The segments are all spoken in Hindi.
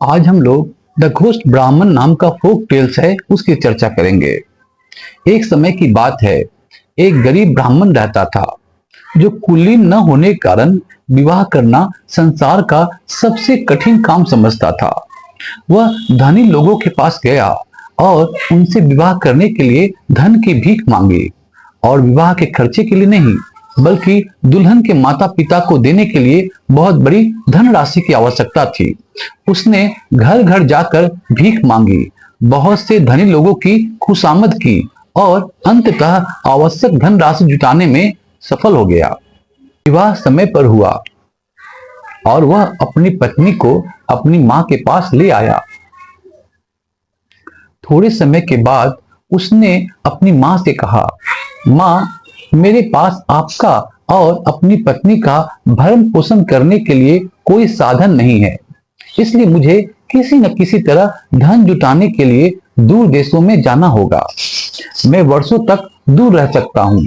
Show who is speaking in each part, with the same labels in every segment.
Speaker 1: आज हम लोग द घोस्ट ब्राह्मण नाम का फोक टेल्स है उसकी चर्चा करेंगे। एक समय की बात है, एक गरीब ब्राह्मण रहता था जो कुलीन न होने के कारण विवाह करना संसार का सबसे कठिन काम समझता था। वह धनी लोगों के पास गया और उनसे विवाह करने के लिए धन की भीख मांगी, और विवाह के खर्चे के लिए नहीं बल्कि दुल्हन के माता पिता को देने के लिए बहुत बड़ी धनराशि की आवश्यकता थी। उसने घर घर जाकर भीख मांगी, बहुत से धनी लोगों की खुशामद की और अंततः आवश्यक धनराशि जुटाने में सफल हो गया। विवाह समय पर हुआ और वह अपनी पत्नी को अपनी मां के पास ले आया। थोड़े समय के बाद उसने अपनी मां से कहा, मां, मेरे पास आपका और अपनी पत्नी का भरण पोषण करने के लिए कोई साधन नहीं है, इसलिए मुझे किसी न किसी तरह धन जुटाने के लिए दूर देशों में जाना होगा। मैं वर्षों तक दूर रह सकता हूँ,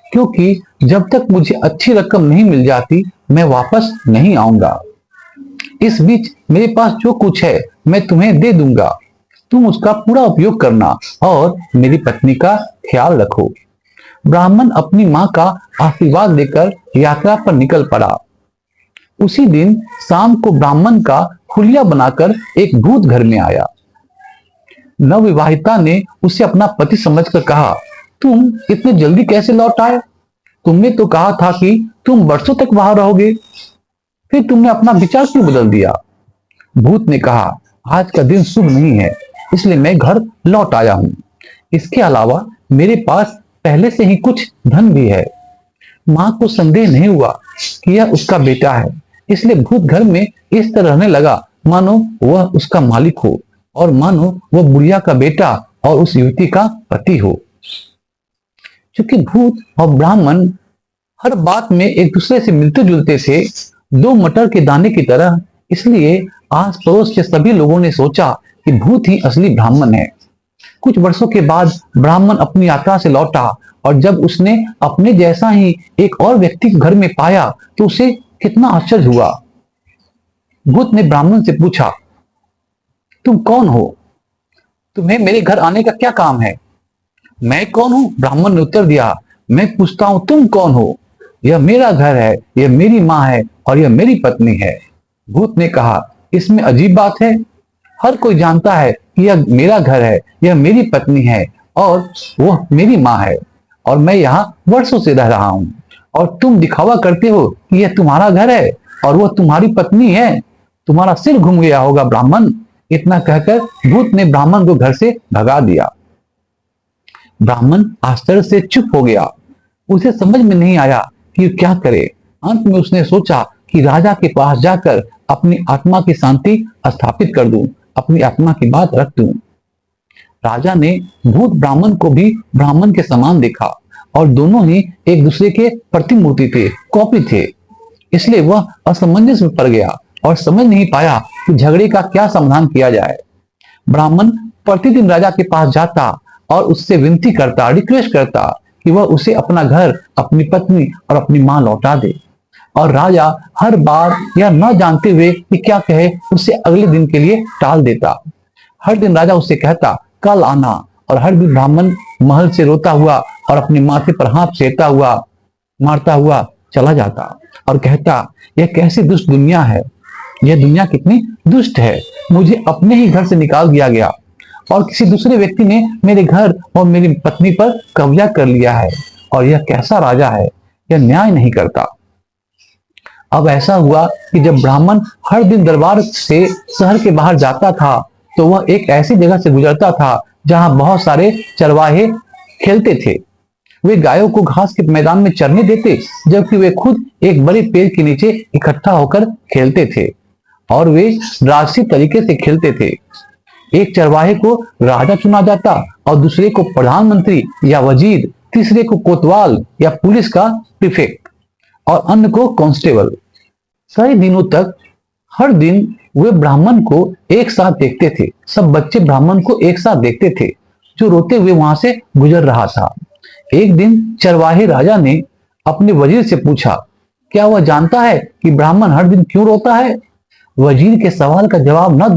Speaker 1: क्योंकि जब तक मुझे अच्छी रकम नहीं मिल जाती मैं वापस नहीं आऊंगा। इस बीच मेरे पास जो कुछ है मैं तुम्हें दे दूंगा, तुम उसका पूरा उपयोग करना और मेरी पत्नी का ख्याल रखो। ब्राह्मण अपनी मां का आशीर्वाद लेकर यात्रा पर निकल पड़ा। उसी दिन शाम को ब्राह्मण का हुलिया बनाकर एक भूत घर में आया। नवविवाहिता ने उसे अपना पति समझकर कहा, तुम इतने जल्दी कैसे लौट आए? तुमने तो कहा था कि तुम वर्षों तक वहां रहोगे, फिर तुमने अपना विचार क्यों बदल दिया? भूत ने कहा, आज का दिन शुभ नहीं है, इसलिए मैं घर लौट आया हूं। इसके अलावा मेरे पास पहले से ही कुछ धन भी है। मां को संदेह नहीं हुआ कि यह उसका बेटा है, इसलिए भूत घर में इस तरह रहने लगा मानो वह उसका मालिक हो और मानो वह बुढ़िया का बेटा और उस युवती का पति हो। क्योंकि भूत और ब्राह्मण हर बात में एक दूसरे से मिलते जुलते थे, दो मटर के दाने की तरह, इसलिए आस पड़ोस के सभी लोगों ने सोचा कि भूत ही असली ब्राह्मण है। कुछ वर्षों के बाद ब्राह्मण अपनी यात्रा से लौटा और जब उसने अपने जैसा ही एक और व्यक्ति घर में पाया तो उसे कितना आश्चर्य हुआ। भूत ने ब्राह्मण से पूछा, तुम कौन हो? तुम्हें मेरे घर आने का क्या काम है? मैं कौन हूं? ब्राह्मण ने उत्तर दिया, मैं पूछता हूं तुम कौन हो? यह मेरा घर है, यह मेरी मां है और यह मेरी पत्नी है। भूत ने कहा, इसमें अजीब बात है, हर कोई जानता है कि यह मेरा घर है, यह मेरी पत्नी है और वह मेरी मां है, और मैं यहाँ वर्षों से रह रहा हूं, और तुम दिखावा करते हो कि यह तुम्हारा घर है और वह तुम्हारी पत्नी है। तुम्हारा सिर घूम गया होगा ब्राह्मण। इतना कहकर भूत ने ब्राह्मण को घर से भगा दिया। ब्राह्मण आश्चर्य से चुप हो गया। उसे समझ में नहीं आया कि क्या करे। अंत में उसने सोचा कि राजा के पास जाकर अपनी आत्मा की शांति स्थापित कर दूं, अपनी आत्मा की बात रख दूं। राजा ने भूत ब्राह्मण को भी ब्राह्मण के समान देखा और दोनों ही एक दूसरे के प्रतिमूर्ति थे, कॉपी थे। इसलिए वह असमंजस में पड़ गया और समझ नहीं पाया कि झगड़े का क्या समाधान किया जाए। ब्राह्मण प्रतिदिन राजा के पास जाता और उससे विनती करता, रिक्वेस्ट करता कि वह उसे अपना घर, अपनी पत्नी और अपनी मां लौटा दे, और राजा हर बार यह न जानते हुए कि क्या कहे उसे अगले दिन के लिए टाल देता। हर दिन राजा उससे कहता कल आना, और हर दिन ब्राह्मण महल से रोता हुआ और अपने माथे पर हाथ फेरता हुआ, मारता हुआ चला जाता और कहता, यह कैसी दुष्ट दुनिया है, यह दुनिया कितनी दुष्ट है। मुझे अपने ही घर से निकाल दिया गया और किसी दूसरे व्यक्ति ने मेरे घर और मेरी पत्नी पर कब्जा कर लिया है, और यह कैसा राजा है, यह न्याय नहीं करता। अब ऐसा हुआ कि जब ब्राह्मण हर दिन दरबार से शहर के बाहर जाता था तो वह एक ऐसी जगह से गुजरता था जहां बहुत सारे चरवाहे खेलते थे। वे गायों को घास के मैदान में चरने देते, जबकि वे खुद एक बड़े पेड़ के नीचे इकट्ठा होकर खेलते थे, और वे राजसी तरीके से खेलते थे। एक चरवाहे को राजा चुना जाता और दूसरे को प्रधानमंत्री या वजीर, तीसरे को कोतवाल या पुलिस का प्रीफेक्ट और अन्य को कांस्टेबल। कई दिनों तक हर दिन वे ब्राह्मण को एक साथ देखते थे। सब बच्चे ब्राह्मण को एक साथ देखते थे जो रोते हुए वहां से गुजर रहा था। एक दिन चरवाहे राजा ने अपने वजीर से पूछा, क्या वह जानता है कि ब्राह्मण हर दिन क्यों रोता है? वजीर के सवाल का जवाब न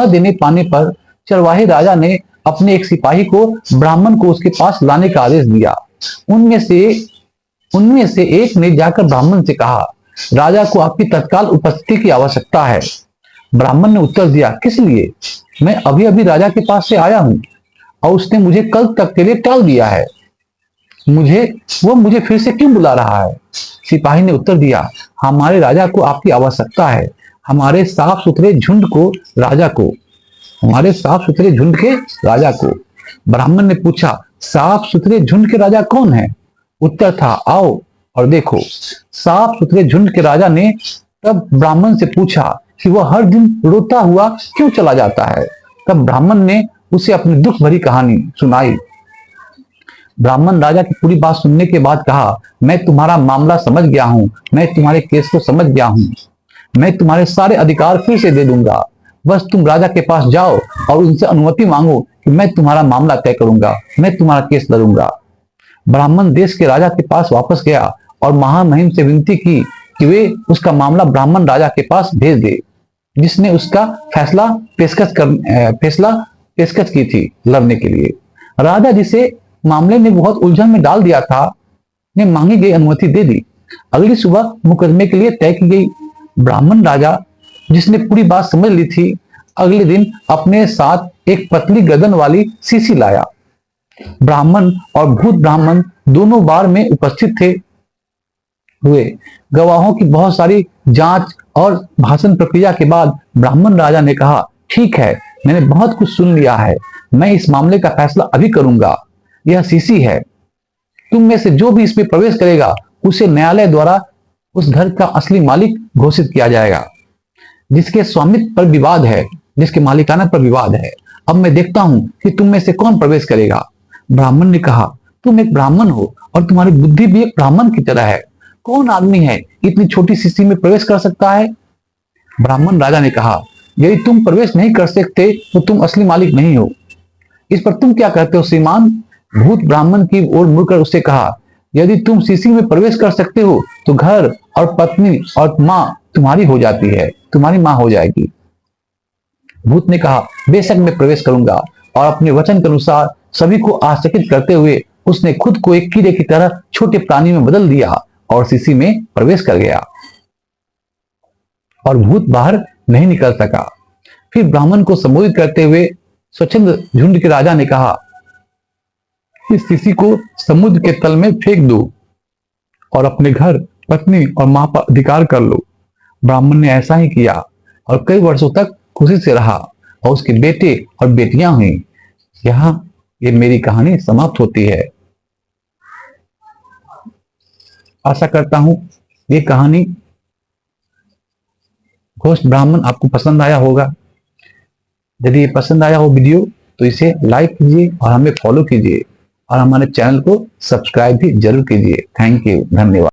Speaker 1: देने पाने पर चरवाहे राजा ने अपने एक सिपाही को ब्राह्मण को उसके पास लाने का आदेश दिया। उनमें से एक ने जाकर ब्राह्मण से कहा, राजा को आपकी तत्काल उपस्थिति की आवश्यकता है। ब्राह्मण ने उत्तर दिया, किस लिए? मैं अभी अभी राजा के पास से आया हूं और उसने मुझे कल तक के लिए टाल दिया है। मुझे फिर से क्यों बुला रहा है? सिपाही ने उत्तर दिया, हमारे राजा को आपकी आवश्यकता है। हमारे साफ सुथरे झुंड के राजा को। ब्राह्मण ने पूछा, साफ सुथरे झुंड के राजा कौन है? उत्तर था, आओ और देखो। साफ सुथरे झुंड के राजा ने तब ब्राह्मण से पूछा कि वह हर दिन रोता हुआ क्यों चला जाता है। तब ब्राह्मण ने उसे अपनी दुख भरी कहानी सुनाई। ब्राह्मण राजा की पूरी बात सुनने के बाद कहा, मैं तुम्हारा मामला समझ गया हूं, मैं तुम्हारे केस को समझ गया हूं। मैं तुम्हारे सारे अधिकार फिर से दे दूंगा। बस तुम राजा के पास जाओ और उनसे अनुमति मांगो कि मैं तुम्हारा मामला तय करूंगा, मैं तुम्हारा केस लड़ूंगा। ब्राह्मण देश के राजा के पास वापस गया और महामहिम से विनती की कि वे उसका मामला ब्राह्मण राजा के पास भेज दे, जिसने उसका फैसला पेशकश की थी लड़ने के लिए। राजा, जिसे मामले ने बहुत उलझन में डाल दिया था, ने मांगी गई अनुमति दे दी। अगली सुबह मुकदमे के लिए तय की गई। ब्राह्मण राजा, जिसने पूरी बात समझ ली थी, अगले दिन अपने साथ एक पतली गर्दन वाली शीशी लाया। ब्राह्मण और भूत ब्राह्मण दोनों बार में उपस्थित हुए। गवाहों की बहुत सारी जांच और भाषण प्रक्रिया के बाद ब्राह्मण राजा ने कहा, ठीक है, मैंने बहुत कुछ सुन लिया है। मैं इस मामले का फैसला अभी करूंगा। यह शीशी है। तुम में से जो भी इसमें प्रवेश करेगा उसे न्यायालय द्वारा उस घर का असली मालिक घोषित किया जाएगा। जिसके स्वामित्व पर विवाद है, जिसके मालिकाना पर विवाद है। अब मैं देखता हूं कि तुम में से कौन प्रवेश करेगा। ब्राह्मण ने कहा, तुम एक ब्राह्मण हो और तुम्हारी बुद्धि भी एक ब्राह्मण की तरह है। कौन आदमी है इतनी छोटी शीशी में प्रवेश कर सकता है? ब्राह्मण राजा ने कहा, यदि तुम प्रवेश नहीं कर सकते तो तुम असली मालिक नहीं हो। इस पर तुम क्या कहते हो श्रीमान? भूत ब्राह्मण की ओर मुड़कर उससे कहा, यदि तुम शीशी में प्रवेश कर सकते हो तो घर और पत्नी और मां तुम्हारी मां हो जाएगी। भूत ने कहा, बेशक मैं प्रवेश करूंगा। और अपने वचन के अनुसार सभी को आश्चर्यचकित करते हुए उसने खुद को एक कीड़े की तरह छोटे प्राणी में बदल दिया और शीशी में प्रवेश कर गया और भूत बाहर नहीं निकल सका। फिर ब्राह्मण को संबोधित करते हुए स्वच्छंद झुंड के राजा ने कहा, इस शीशी को समुद्र के तल में फेंक दो और अपने घर, पत्नी और मां पर अधिकार कर लो। ब्राह्मण ने ऐसा ही किया और कई वर्षों तक खुशी से रहा और उसके बेटे और बेटियां हुई। यहां ये मेरी कहानी समाप्त होती है। आशा करता हूं ये कहानी घोस्ट ब्राह्मण आपको पसंद आया होगा। यदि ये पसंद आया हो वीडियो तो इसे लाइक कीजिए और हमें फॉलो कीजिए और हमारे चैनल को सब्सक्राइब भी जरूर कीजिए। थैंक यू, धन्यवाद।